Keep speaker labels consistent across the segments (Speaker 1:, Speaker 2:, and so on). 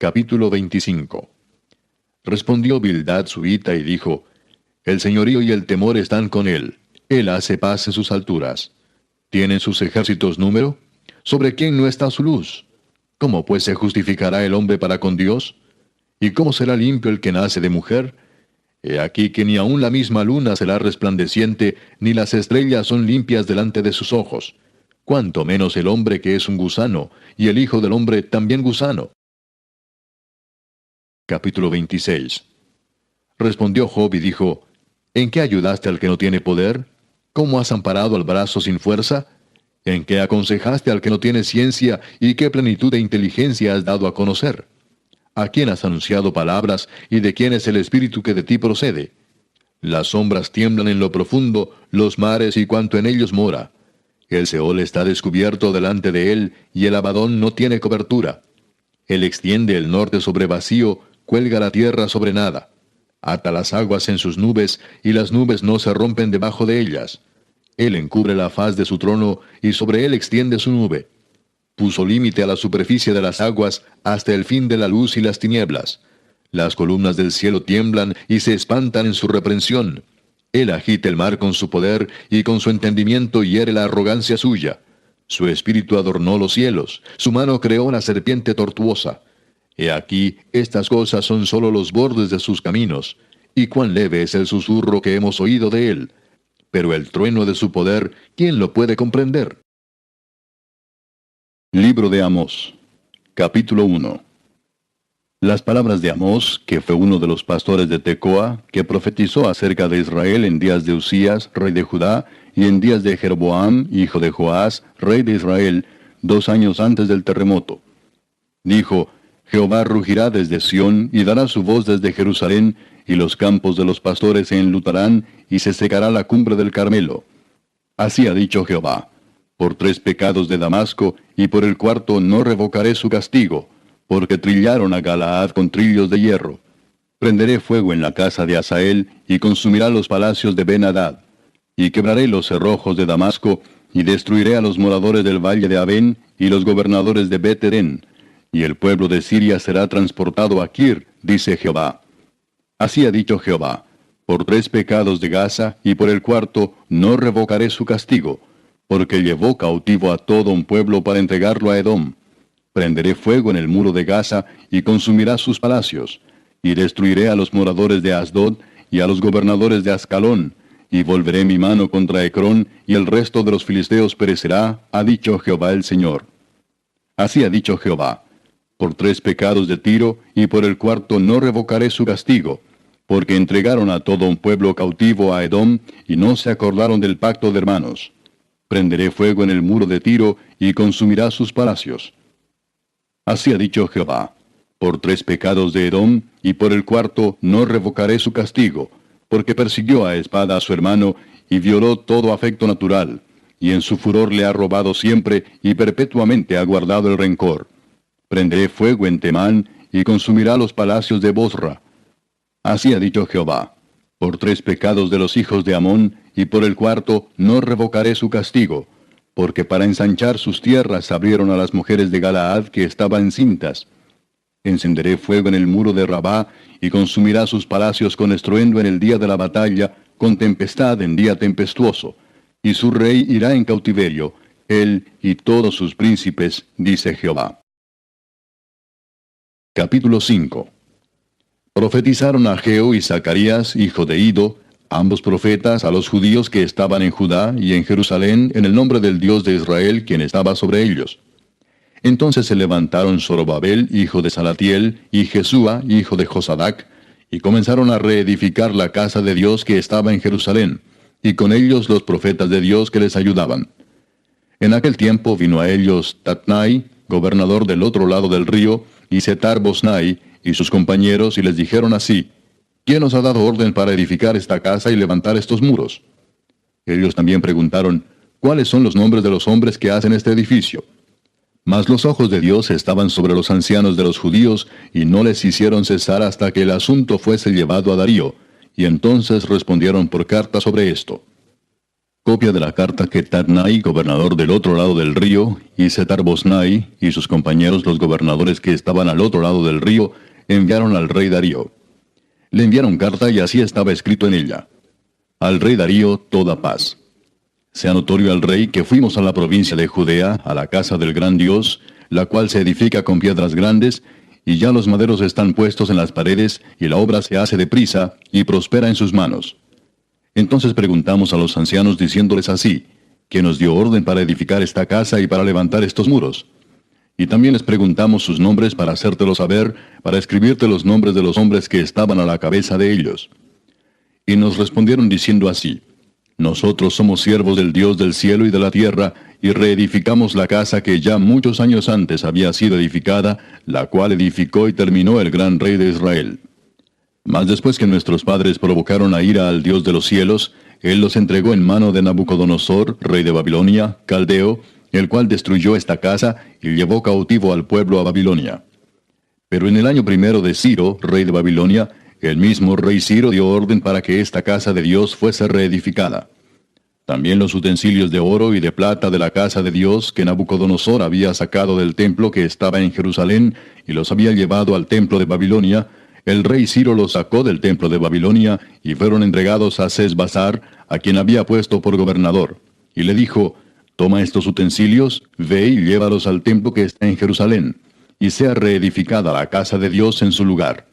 Speaker 1: Capítulo 25. Respondió Bildad subita y dijo: El señorío y el temor están con él. Él hace paz en sus alturas. ¿Tienen sus ejércitos número? ¿Sobre quién no está su luz? ¿Cómo pues se justificará el hombre para con Dios? ¿Y cómo será limpio el que nace de mujer? He aquí que ni aun la misma luna será resplandeciente, ni las estrellas son limpias delante de sus ojos. Cuanto menos el hombre que es un gusano, y el hijo del hombre también gusano. Capítulo 26. Respondió Job y dijo: ¿En qué ayudaste al que no tiene poder? ¿Cómo has amparado al brazo sin fuerza? ¿En qué aconsejaste al que no tiene ciencia, y qué plenitud de inteligencia has dado a conocer? ¿A quién has anunciado palabras, y de quién es el espíritu que de ti procede? Las sombras tiemblan en lo profundo, los mares y cuanto en ellos mora. El Seol está descubierto delante de él, y el Abadón no tiene cobertura. Él extiende el norte sobre vacío, cuelga la tierra sobre nada. Ata las aguas en sus nubes, y las nubes no se rompen debajo de ellas. Él encubre la faz de su trono, y sobre él extiende su nube. Puso límite a la superficie de las aguas, hasta el fin de la luz y las tinieblas. Las columnas del cielo tiemblan y se espantan en su reprensión. Él agita el mar con su poder, y con su entendimiento hiere la arrogancia suya. Su espíritu adornó los cielos, su mano creó una serpiente tortuosa. He aquí, estas cosas son sólo los bordes de sus caminos, y cuán leve es el susurro que hemos oído de él. Pero el trueno de su poder, ¿quién lo puede comprender? Libro de Amós. Capítulo 1. Las palabras de Amós, que fue uno de los pastores de Tecoa, que profetizó acerca de Israel en días de Usías, rey de Judá, y en días de Jeroboam, hijo de Joás, rey de Israel, 2 años antes del terremoto. Dijo: Jehová rugirá desde Sión, y dará su voz desde Jerusalén, y los campos de los pastores se enlutarán, y se secará la cumbre del Carmelo. Así ha dicho Jehová: por 3 pecados de Damasco, y por el 4 no revocaré su castigo, porque trillaron a Galaad con trillos de hierro. Prenderé fuego en la casa de Hazael, y consumirá los palacios de Ben-Hadad. Y quebraré los cerrojos de Damasco, y destruiré a los moradores del valle de Abén, y los gobernadores de Bet-Edén. Y el pueblo de Siria será transportado a Kir, dice Jehová. Así ha dicho Jehová: por 3 pecados de Gaza, y por el 4 no revocaré su castigo, porque llevó cautivo a todo un pueblo para entregarlo a Edom. Prenderé fuego en el muro de Gaza, y consumirá sus palacios, y destruiré a los moradores de Asdod, y a los gobernadores de Ascalón, y volveré mi mano contra Ecrón, y el resto de los filisteos perecerá, ha dicho Jehová el Señor. Así ha dicho Jehová: por 3 pecados de Tiro, y por el 4 no revocaré su castigo, porque entregaron a todo un pueblo cautivo a Edom, y no se acordaron del pacto de hermanos. Prenderé fuego en el muro de Tiro, y consumirá sus palacios. Así ha dicho Jehová: por 3 pecados de Edom, y por el 4 no revocaré su castigo, porque persiguió a espada a su hermano, y violó todo afecto natural, y en su furor le ha robado siempre, y perpetuamente ha guardado el rencor. Prenderé fuego en Temán, y consumirá los palacios de Bosra. Así ha dicho Jehová: por 3 pecados de los hijos de Amón, y por el 4 no revocaré su castigo, porque para ensanchar sus tierras abrieron a las mujeres de Galaad que estaban cintas. Encenderé fuego en el muro de Rabá, y consumirá sus palacios con estruendo en el día de la batalla, con tempestad en día tempestuoso. Y su rey irá en cautiverio, él y todos sus príncipes, dice Jehová. Capítulo 5. Profetizaron Ageo y Zacarías, hijo de Ido, ambos profetas, a los judíos que estaban en Judá y en Jerusalén, en el nombre del Dios de Israel, quien estaba sobre ellos. Entonces se levantaron Zorobabel, hijo de Salatiel, y Jesúa, hijo de Josadac, y comenzaron a reedificar la casa de Dios que estaba en Jerusalén, y con ellos los profetas de Dios que les ayudaban. En aquel tiempo vino a ellos Tatnai, gobernador del otro lado del río, y Setar-Bosnai, y sus compañeros, y les dijeron así: ¿Quién os ha dado orden para edificar esta casa y levantar estos muros? Ellos también preguntaron: ¿cuáles son los nombres de los hombres que hacen este edificio? Mas los ojos de Dios estaban sobre los ancianos de los judíos, y no les hicieron cesar hasta que el asunto fuese llevado a Darío, y entonces respondieron por carta sobre esto. Copia de la carta que Tatnai, gobernador del otro lado del río, y Setar-Bosnai y sus compañeros, los gobernadores que estaban al otro lado del río, enviaron al rey Darío. Le enviaron carta y así estaba escrito en ella: Al rey Darío toda paz. Sea notorio al rey que fuimos a la provincia de Judea, a la casa del gran Dios, la cual se edifica con piedras grandes, y ya los maderos están puestos en las paredes, y la obra se hace deprisa, y prospera en sus manos. Entonces preguntamos a los ancianos diciéndoles así: ¿quién nos dio orden para edificar esta casa y para levantar estos muros? Y también les preguntamos sus nombres para hacértelo saber, para escribirte los nombres de los hombres que estaban a la cabeza de ellos. Y nos respondieron diciendo así: nosotros somos siervos del Dios del cielo y de la tierra, y reedificamos la casa que ya muchos años antes había sido edificada, la cual edificó y terminó el gran rey de Israel. Mas después que nuestros padres provocaron a ira al Dios de los cielos, él los entregó en mano de Nabucodonosor, rey de Babilonia, caldeo, el cual destruyó esta casa y llevó cautivo al pueblo a Babilonia. Pero en el año primero de Ciro, rey de Babilonia, el mismo rey Ciro dio orden para que esta casa de Dios fuese reedificada. También los utensilios de oro y de plata de la casa de Dios que Nabucodonosor había sacado del templo que estaba en Jerusalén y los había llevado al templo de Babilonia, el rey Ciro los sacó del templo de Babilonia y fueron entregados a Sesbassar, a quien había puesto por gobernador. Y le dijo: toma estos utensilios, ve y llévalos al templo que está en Jerusalén, y sea reedificada la casa de Dios en su lugar.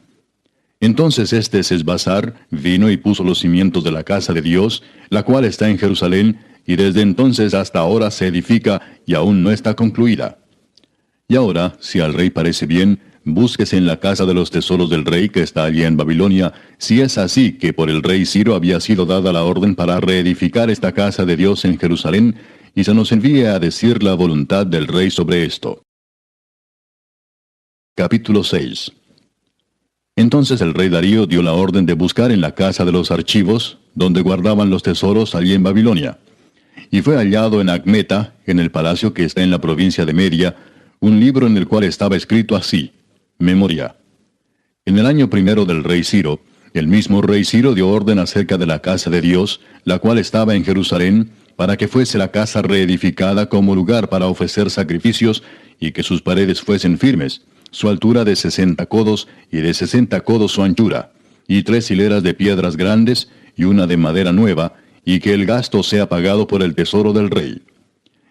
Speaker 1: Entonces este Sesbassar vino y puso los cimientos de la casa de Dios, la cual está en Jerusalén, y desde entonces hasta ahora se edifica y aún no está concluida. Y ahora, si al rey parece bien, búsquese en la casa de los tesoros del rey que está allí en Babilonia, si es así que por el rey Ciro había sido dada la orden para reedificar esta casa de Dios en Jerusalén, y se nos envíe a decir la voluntad del rey sobre esto. Capítulo 6. Entonces el rey Darío dio la orden de buscar en la casa de los archivos, donde guardaban los tesoros allí en Babilonia. Y fue hallado en Acmeta, en el palacio que está en la provincia de Media, un libro en el cual estaba escrito así: Memoria. En el año primero del rey Ciro, el mismo rey Ciro dio orden acerca de la casa de Dios, la cual estaba en Jerusalén, para que fuese la casa reedificada como lugar para ofrecer sacrificios, y que sus paredes fuesen firmes, su altura de 60 codos, y de 60 codos su anchura, y 3 hileras de piedras grandes, y una de madera nueva, y que el gasto sea pagado por el tesoro del rey.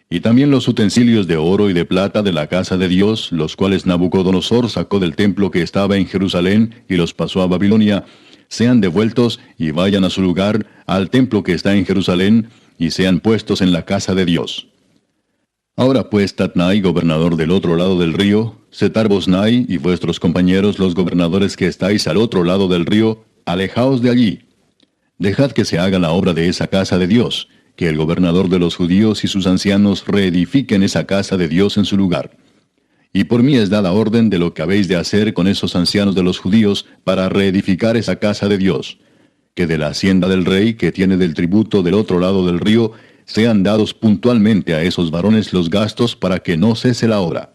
Speaker 1: Y también los utensilios de oro y de plata de la casa de Dios, los cuales Nabucodonosor sacó del templo que estaba en Jerusalén y los pasó a Babilonia, sean devueltos y vayan a su lugar, al templo que está en Jerusalén, y sean puestos en la casa de Dios. Ahora pues, Tatnai, gobernador del otro lado del río, Setar-Bosnai y vuestros compañeros los gobernadores que estáis al otro lado del río, alejaos de allí. Dejad que se haga la obra de esa casa de Dios, que el gobernador de los judíos y sus ancianos reedifiquen esa casa de Dios en su lugar. Y por mí es dada orden de lo que habéis de hacer con esos ancianos de los judíos para reedificar esa casa de Dios, que de la hacienda del rey que tiene del tributo del otro lado del río, sean dados puntualmente a esos varones los gastos para que no cese la obra.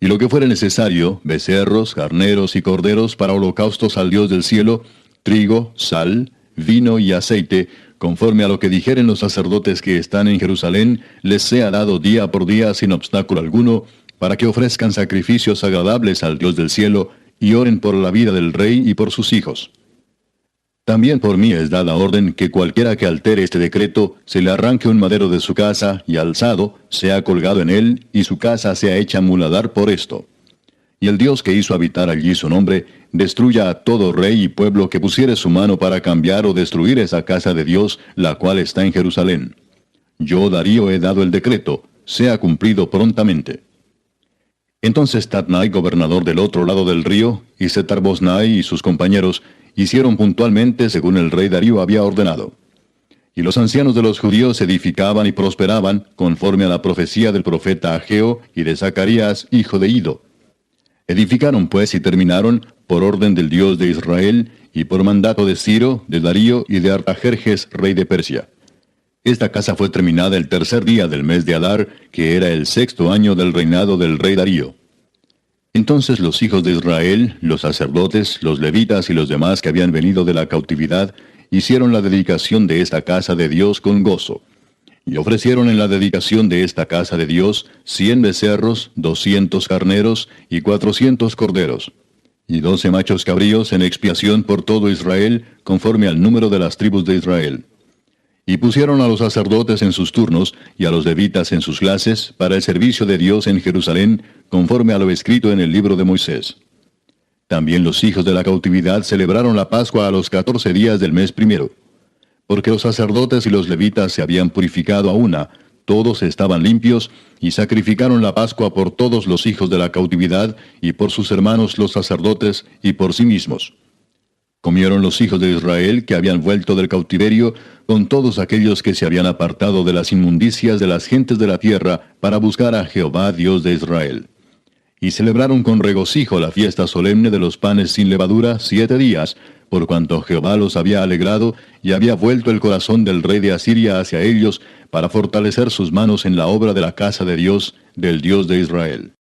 Speaker 1: Y lo que fuere necesario, becerros, carneros y corderos para holocaustos al Dios del cielo, trigo, sal, vino y aceite, conforme a lo que dijeren los sacerdotes que están en Jerusalén, les sea dado día por día sin obstáculo alguno, para que ofrezcan sacrificios agradables al Dios del cielo, y oren por la vida del rey y por sus hijos. También por mí es dada orden que cualquiera que altere este decreto, se le arranque un madero de su casa, y alzado, sea colgado en él, y su casa sea hecha muladar por esto. Y el Dios que hizo habitar allí su nombre, destruya a todo rey y pueblo que pusiere su mano para cambiar o destruir esa casa de Dios, la cual está en Jerusalén. Yo, Darío, he dado el decreto, sea cumplido prontamente. Entonces Tatnai, gobernador del otro lado del río, y Setar-Bosnai y sus compañeros, hicieron puntualmente según el rey Darío había ordenado. Y los ancianos de los judíos edificaban y prosperaban, conforme a la profecía del profeta Ageo y de Zacarías, hijo de Ido. Edificaron pues y terminaron, por orden del Dios de Israel, y por mandato de Ciro, de Darío y de Artajerjes, rey de Persia. Esta casa fue terminada el tercer día del mes de Adar, que era el 6º año del reinado del rey Darío. Entonces los hijos de Israel, los sacerdotes, los levitas y los demás que habían venido de la cautividad, hicieron la dedicación de esta casa de Dios con gozo. Y ofrecieron en la dedicación de esta casa de Dios 100 becerros, 200 carneros y 400 corderos, y 12 machos cabríos en expiación por todo Israel, conforme al número de las tribus de Israel. Y pusieron a los sacerdotes en sus turnos, y a los levitas en sus clases, para el servicio de Dios en Jerusalén, conforme a lo escrito en el libro de Moisés. También los hijos de la cautividad celebraron la Pascua a los 14 días del mes primero. Porque los sacerdotes y los levitas se habían purificado a una, todos estaban limpios, y sacrificaron la Pascua por todos los hijos de la cautividad, y por sus hermanos los sacerdotes, y por sí mismos. Comieron los hijos de Israel que habían vuelto del cautiverio, con todos aquellos que se habían apartado de las inmundicias de las gentes de la tierra, para buscar a Jehová Dios de Israel. Y celebraron con regocijo la fiesta solemne de los panes sin levadura 7 días, por cuanto Jehová los había alegrado, y había vuelto el corazón del rey de Asiria hacia ellos, para fortalecer sus manos en la obra de la casa de Dios, del Dios de Israel.